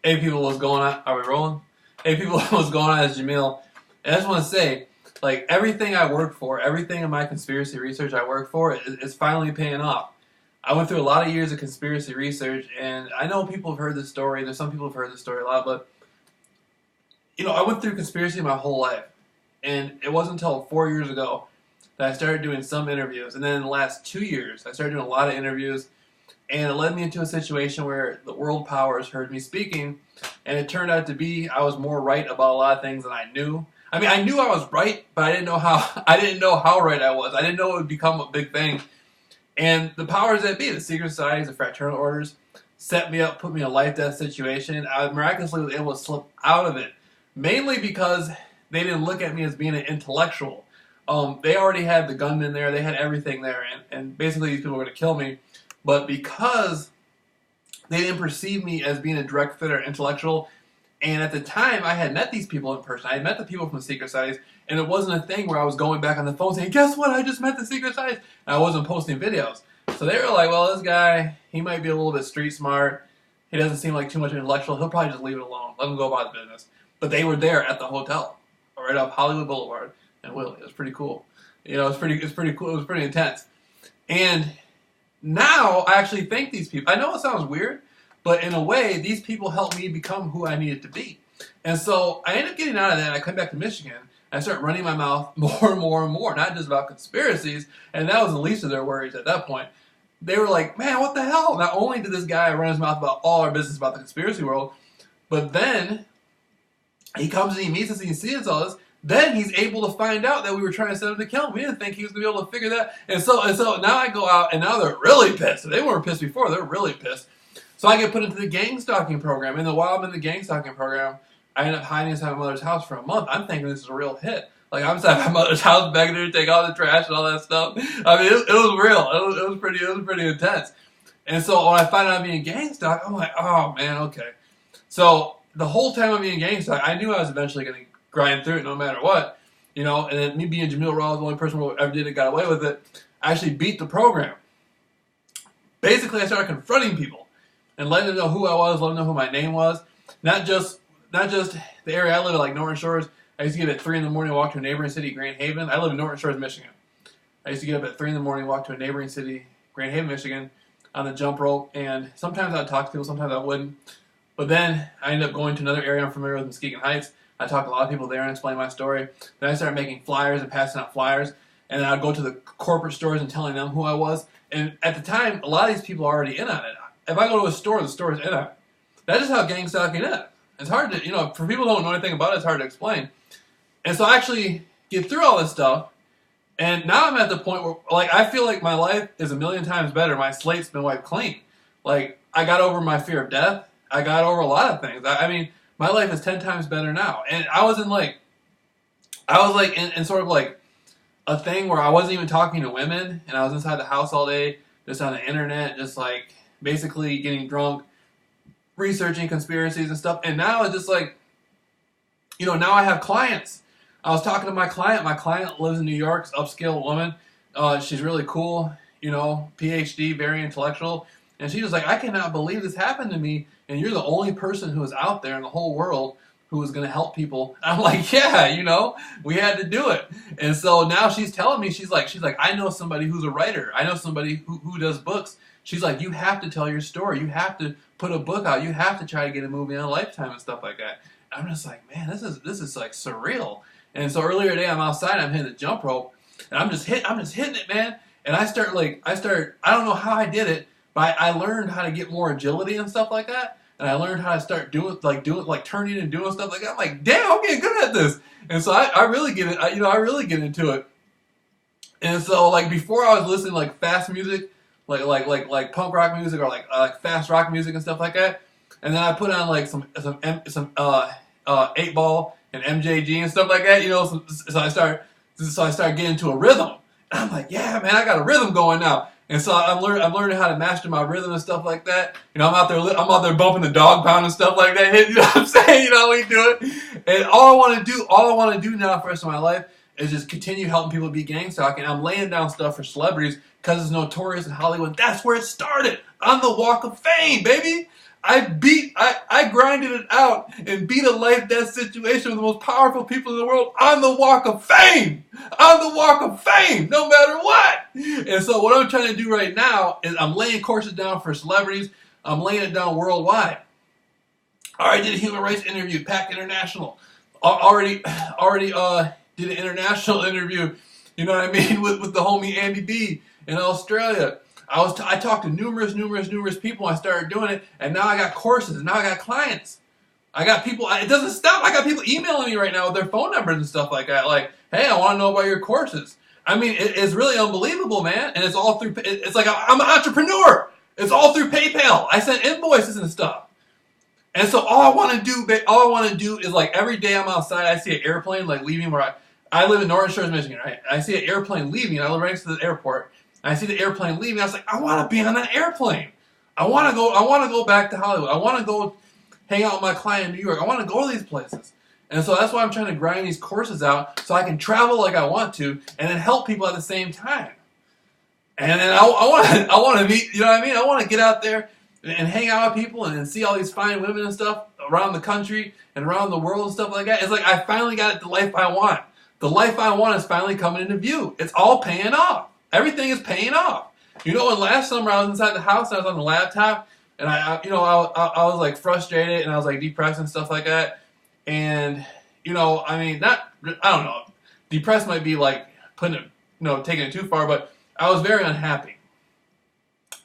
Hey people, what's going on? Are we rolling? Hey people, what's going on? It's Jameel. And I just want to say, like, everything I work for, everything in my conspiracy research I work for is finally paying off. I went through a lot of years of conspiracy research, and I know people have heard this story. There's some people who've heard this story a lot, but, I went through conspiracy my whole life. And it wasn't until 4 years ago that I started doing some interviews. And then in the last 2 years, I started doing a lot of interviews. And it led me into a situation where the world powers heard me speaking, and it turned out to be I was more right about a lot of things than I knew. I mean, I knew I was right, but I didn't know how. I didn't know how right I was. I didn't know it would become a big thing. And the powers that be, the secret societies, the fraternal orders, set me up, put me in a life-death situation. I miraculously was able to slip out of it, mainly because they didn't look at me as being an intellectual. They already had the gunmen there. They had everything there, and basically these people were going to kill me. But because they didn't perceive me as being a direct fit or intellectual, and at the time I had met these people in person. I had met the people from the secret societies, and it wasn't a thing where I was going back on the phone saying, guess what, I just met the secret societies, and I wasn't posting videos. So they were like, well, this guy, he might be a little bit street smart. He doesn't seem like too much of an intellectual. He'll probably just leave it alone. Let him go about his business. But they were there at the hotel, right off Hollywood Boulevard and Willie. It was pretty cool. It's pretty cool. It was pretty intense. And now I actually thank these people. I know it sounds weird, but in a way, these people helped me become who I needed to be. And so I ended up getting out of that, and I come back to Michigan, and I start running my mouth more and more and more, not just about conspiracies, and that was the least of their worries at that point. They were like, man, what the hell? Not only did this guy run his mouth about all our business about the conspiracy world, but then he comes and he meets us and he sees all this. Then he's able to find out that we were trying to set him to kill him. We didn't think he was going to be able to figure that. And so now I go out, and now they're really pissed. They weren't pissed before. They're really pissed. So I get put into the gang stalking program. And while I'm in the gang stalking program, I end up hiding inside my mother's house for a month. I'm thinking this is a real hit. Like, I'm inside my mother's house begging her to take all the trash and all that stuff. I mean, it was real. It was pretty intense. And so when I find out I'm being gang stalked, I'm like, oh, man, okay. So the whole time I'm being gang stalked, I knew I was eventually going to grind through it no matter what, and then me being JAMEEL RAWLS, the only person who ever did it, got away with it, I actually beat the program. Basically, I started confronting people and letting them know who I was, letting them know who my name was. Not just the area I live in, like Norton Shores. I used to get up at 3 in the morning, walk to a neighboring city, Grand Haven. I live in Norton Shores, Michigan. I used to get up at 3 in the morning, walk to a neighboring city, Grand Haven, Michigan, on the jump rope, and sometimes I'd talk to people, sometimes I wouldn't. But then I ended up going to another area I'm familiar with, Muskegon Heights. I talked to a lot of people there and explained my story. Then I started making flyers and passing out flyers. And then I'd go to the corporate stores and telling them who I was. And at the time, a lot of these people are already in on it. If I go to a store, the store is in on it. That's just how gang stalking is. It's hard to, for people who don't know anything about it, it's hard to explain. And so I actually get through all this stuff. And now I'm at the point where, I feel like my life is a million times better. My slate's been wiped clean. Like, I got over my fear of death. I got over a lot of things. I mean, my life is 10 times better now. And I was in sort of like a thing where I wasn't even talking to women, and I was inside the house all day, just on the internet, just like basically getting drunk, researching conspiracies and stuff. And now it's just like, now I have clients. I was talking to my client. My client lives in New York, upscale woman. She's really cool, PhD, very intellectual. And she was like, I cannot believe this happened to me, and you're the only person who is out there in the whole world who is going to help people. And I'm like, yeah, we had to do it. And so now she's telling me, she's like, I know somebody who's a writer. I know somebody who does books. She's like, you have to tell your story. You have to put a book out. You have to try to get a movie on Lifetime and stuff like that. And I'm just like, man, this is like surreal. And so earlier today, I'm outside, I'm hitting the jump rope, and I'm just hitting it, man. And I don't know how I did it, but I learned how to get more agility and stuff like that. And I learned how to start doing turning and doing stuff like that. I'm like, damn, I'm getting good at this. And so I really get it. I really get into it. And so before I was listening to fast music, like punk rock music or like fast rock music and stuff like that. And then I put on some 8-Ball and MJG and stuff like that. So I start getting into a rhythm. And I'm like, yeah, man, I got a rhythm going now. And so I'm learning how to master my rhythm and stuff like that. I'm out there bumping the dog pound and stuff like that. You know what I'm saying? We do it. And all I want to do now for the rest of my life is just continue helping people be gang stalking. I'm laying down stuff for celebrities because it's notorious in Hollywood. That's where it started, on the Walk of Fame, baby. I grind grinded it out and beat a life-death situation with the most powerful people in the world on the Walk of Fame. On the Walk of Fame, no matter what. And so what I'm trying to do right now is I'm laying courses down for celebrities. I'm laying it down worldwide. I already did a human rights interview, PAC International. Already did an international interview, you know what I mean, with the homie Andy B in Australia. I talked to numerous people. I started doing it, and now I got courses, and now I got clients. I got people. It doesn't stop. I got people emailing me right now with their phone numbers and stuff like that. Like, hey, I want to know about your courses. I mean, it's really unbelievable, man. And it's all through. It's like I'm an entrepreneur. It's all through PayPal. I send invoices and stuff. And so all I want to do is, like, every day I'm outside, I see an airplane like leaving where I live in Northern Shores, Michigan, right? I see an airplane leaving. I live right next to the airport. I see the airplane leaving. I was like, I want to be on that airplane. I want to go back to Hollywood. I want to go hang out with my client in New York. I want to go to these places. And so that's why I'm trying to grind these courses out so I can travel like I want to and then help people at the same time. And then I want to meet, you know what I mean? I want to get out there and hang out with people and see all these fine women and stuff around the country and around the world and stuff like that. It's like I finally got the life I want. The life I want is finally coming into view. It's all paying off. Everything is paying off. You know, when last summer I was inside the house, I was on the laptop, and I was like frustrated and I was like depressed and stuff like that. And, you know, I mean, I don't know. Depressed might be like taking it too far, but I was very unhappy.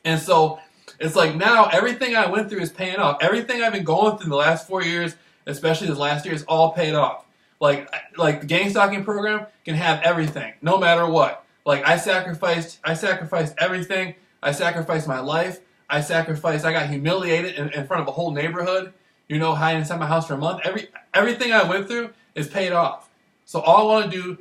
And so it's like now everything I went through is paying off. Everything I've been going through in the last 4 years, especially this last year, is all paid off. Like the gang stalking program can have everything, no matter what. Like I sacrificed everything. I sacrificed my life. I got humiliated in front of a whole neighborhood, you know, hiding inside my house for a month. Everything I went through is paid off. So all I want to do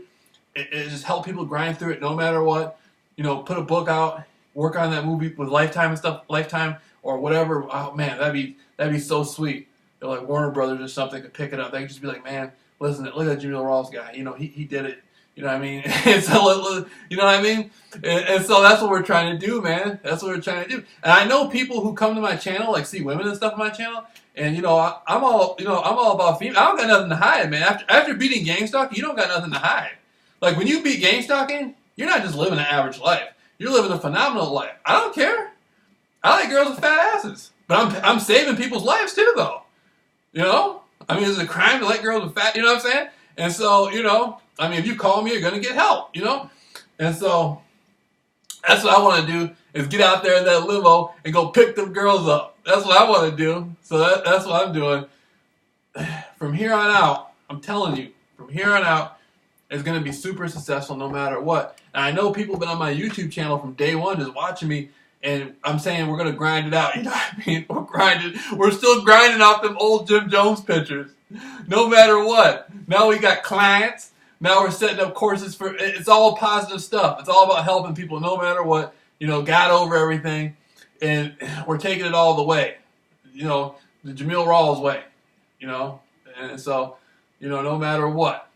is just help people grind through it no matter what. You know, put a book out, work on that movie with Lifetime and stuff, Lifetime or whatever. Oh man, that'd be so sweet. They're like Warner Brothers or something could pick it up. They could just be like, man, listen, look at that JAMEEL RAWLS guy. You know, he did it. You know what I mean? And so, you know what I mean? And so that's what we're trying to do, man. That's what we're trying to do. And I know people who come to my channel, like see women and stuff on my channel, and you know, I'm all about female. I don't got nothing to hide, man. After beating gang stalking, you don't got nothing to hide. Like when you beat gang stalking, you're not just living an average life. You're living a phenomenal life. I don't care. I like girls with fat asses, but I'm saving people's lives too, though. You know? I mean, is it a crime to like girls with fat? You know what I'm saying? And so, you know, I mean, if you call me, you're going to get help, you know? And so, that's what I want to do, is get out there in that limo and go pick them girls up. That's what I want to do. So that's what I'm doing. From here on out, I'm telling you, from here on out, it's going to be super successful no matter what. And I know people have been on my YouTube channel from day one just watching me, and I'm saying we're going to grind it out. You know what I mean? We're still grinding off them old Jim Jones pictures. No matter what. Now we got clients. Now we're setting up courses for, it's all positive stuff. It's all about helping people no matter what. You know, got over everything. And we're taking it all the way. You know, the JAMEEL RAWLS way. You know? And so, you know, no matter what.